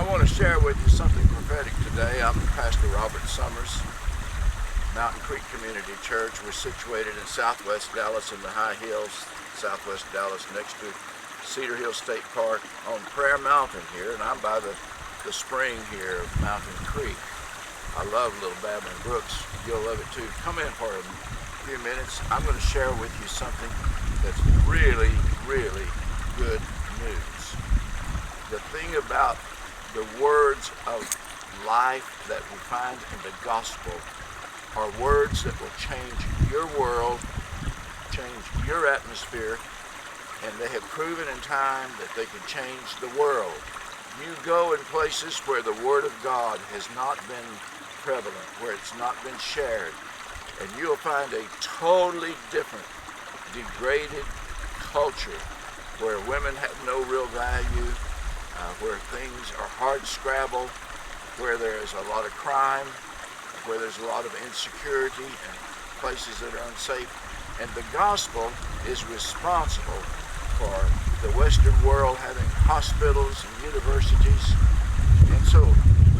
want to share with you something prophetic today. I'm Pastor Robert Summers, Mountain Creek Community Church. We're situated in southwest Dallas in the high hills, southwest Dallas, next to Cedar Hill State Park on Prayer Mountain here, and I'm by the spring here of Mountain Creek. I love Little Babbling Brooks. You'll love it too. Come in for a few minutes. I'm going to share with you something that's really, really good news. The thing about the words of life that we find in the gospel are words that will change your world, change your atmosphere, and they have proven in time that they can change the world. You go in places where the Word of God has not been prevalent, where it's not been shared, and you'll find a totally different, degraded culture where women have no real value, where things are hard scrabble, where there's a lot of crime, where there's a lot of insecurity and places that are unsafe. And the gospel is responsible for the Western world having hospitals and universities. And so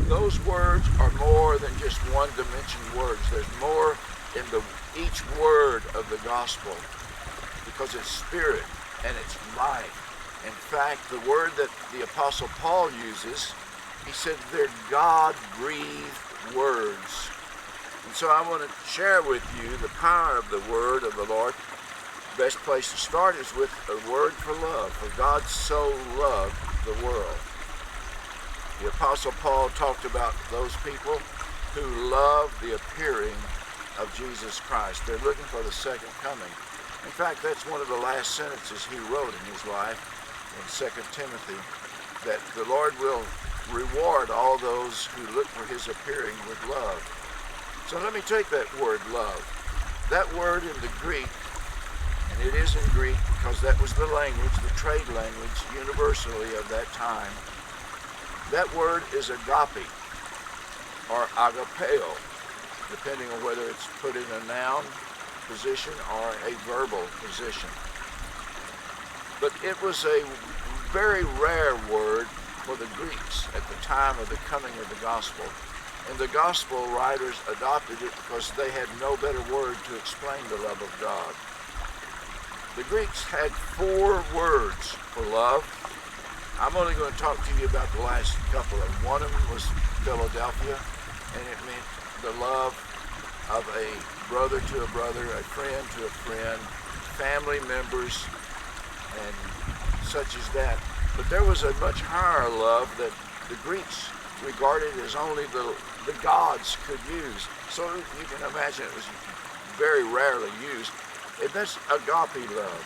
those words are more than just one-dimension words. There's more in each word of the gospel because it's spirit and it's life. In fact, the word that the Apostle Paul uses, he said they're God-breathed words. And so I want to share with you the power of the word of the Lord. The best place to start is with a word for love. For God so loved the world. The Apostle Paul talked about those people who love the appearing of Jesus Christ. They're looking for the second coming. In fact, that's one of the last sentences he wrote in his life in 2 Timothy, that the Lord will reward all those who look for his appearing with love. So let me take that word love. That word in the Greek, and it is in Greek because that was the language, the trade language universally of that time. That word is agape or agapeo, depending on whether it's put in a noun position or a verbal position. But it was a very rare word for the Greeks at the time of the coming of the gospel. And the gospel writers adopted it because they had no better word to explain the love of God. The Greeks had 4 words for love. I'm only going to talk to you about the last couple of them. One of them was Philadelphia, and it meant the love of a brother to a brother, a friend to a friend, family members, and such as that. But there was a much higher love that the Greeks regarded as only the gods could use. So you can imagine it was very rarely used. And that's agape love.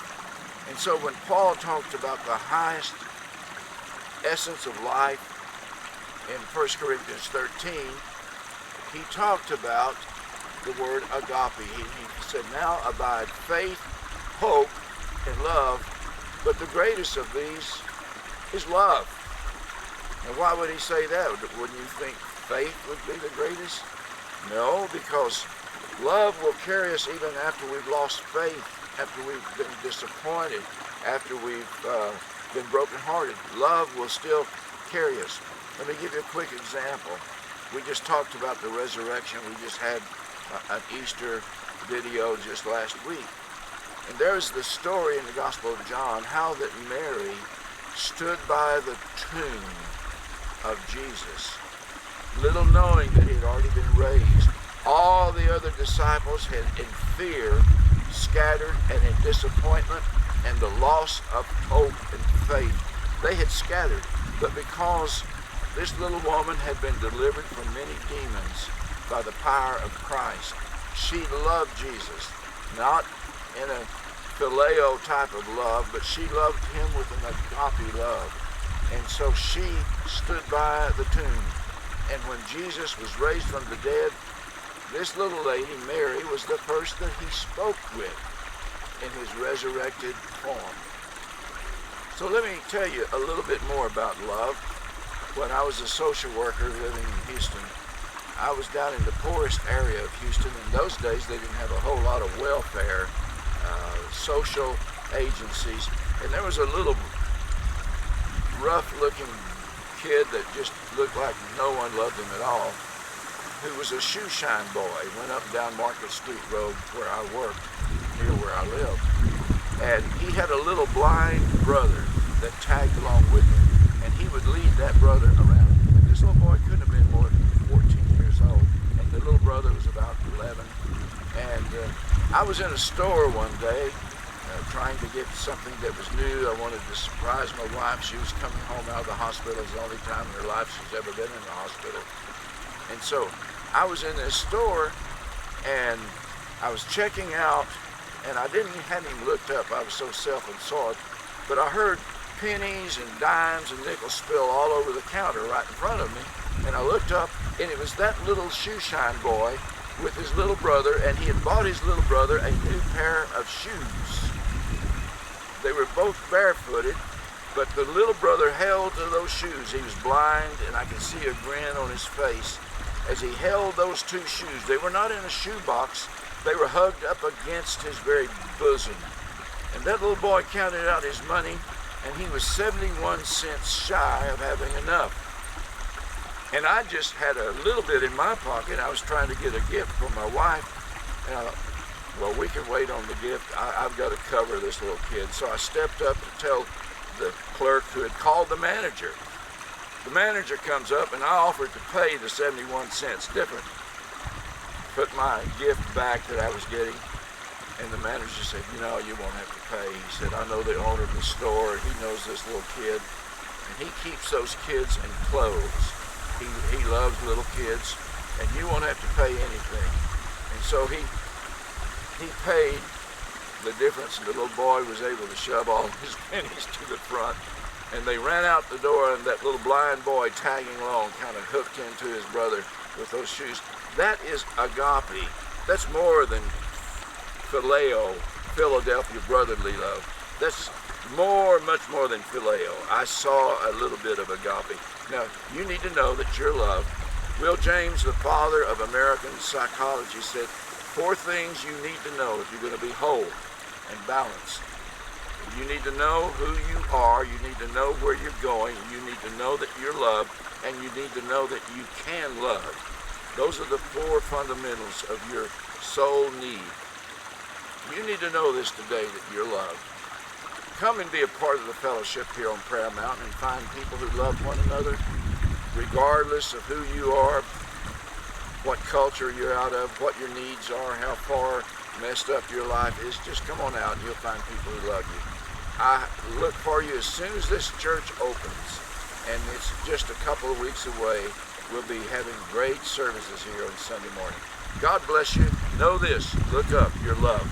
And so when Paul talked about the highest essence of life in 1 Corinthians 13, he talked about the word agape. He said, now abide faith, hope, and love, but the greatest of these is love. And why would he say that? Wouldn't you think faith would be the greatest? No, because love will carry us even after we've lost faith, after we've been disappointed, after we've been brokenhearted. Love will still carry us. Let me give you a quick example. We just talked about the resurrection. We just had an Easter video just last week. And there's the story in the Gospel of John, how that Mary stood by the tomb of Jesus, little knowing that he had already been raised. All the other disciples had, in fear, scattered, and in disappointment and the loss of hope and faith, they had scattered. But because this little woman had been delivered from many demons by the power of Christ, she loved Jesus, not in a phileo type of love, but she loved him with an agape love. And so she stood by the tomb. And when Jesus was raised from the dead, this little lady, Mary, was the first that he spoke with in his resurrected form. So let me tell you a little bit more about love. When I was a social worker living in Houston, I was down in the poorest area of Houston. In those days, they didn't have a whole lot of welfare, social agencies, and there was a little rough-looking kid that just looked like no one loved him at all, who was a shoe shine boy. He went up and down Market Street Road where I worked, near where I lived. And he had a little blind brother that tagged along with him, and he would lead that brother around. This little boy couldn't have been more than 14 years old, and the little brother was about 11. And I was in a store one day trying to get something that was new. I wanted to surprise my wife. She was coming home out of the hospital. It was the only time in her life she's ever been in the hospital. And so I was in this store, and I was checking out, and I hadn't even looked up. I was so self-absorbed. But I heard pennies and dimes and nickels spill all over the counter right in front of me. And I looked up, and it was that little shoe shine boy with his little brother, and he had bought his little brother a new pair of shoes. They were both barefooted, but the little brother held to those shoes. He was blind, and I could see a grin on his face as he held those two shoes. They were not in a shoe box. They were hugged up against his very bosom. And that little boy counted out his money, and he was 71 cents shy of having enough. And I just had a little bit in my pocket. I was trying to get a gift for my wife. And I thought, well, we can wait on the gift. I've got to cover this little kid. So I stepped up to tell the clerk who had called the manager. The manager comes up, and I offered to pay the 71 cents difference. Put my gift back that I was getting. And the manager said, you know, you won't have to pay. He said, I know the owner of the store. He knows this little kid. And he keeps those kids in clothes. He loves little kids, and you won't have to pay anything. And so he paid the difference, and the little boy was able to shove all his pennies to the front. And they ran out the door, and that little blind boy tagging along kind of hooked into his brother with those shoes. That is agape. That's more than phileo, Philadelphia brotherly love. That's much more than phileo. I saw a little bit of agape. Now, you need to know that you're loved. Will James, the father of American psychology, said 4 things you need to know if you're going to be whole and balanced. You need to know who you are. You need to know where you're going. You need to know that you're loved, and you need to know that you can love. Those are the 4 fundamentals of your soul need. You need to know this today, that you're loved. Come and be a part of the fellowship here on Prayer Mountain and find people who love one another, regardless of who you are, what culture you're out of, what your needs are, how far messed up your life is. Just come on out and you'll find people who love you. I look for you as soon as this church opens, and it's just a couple of weeks away. We'll be having great services here on Sunday morning. God bless you. Know this. Look up. You're loved.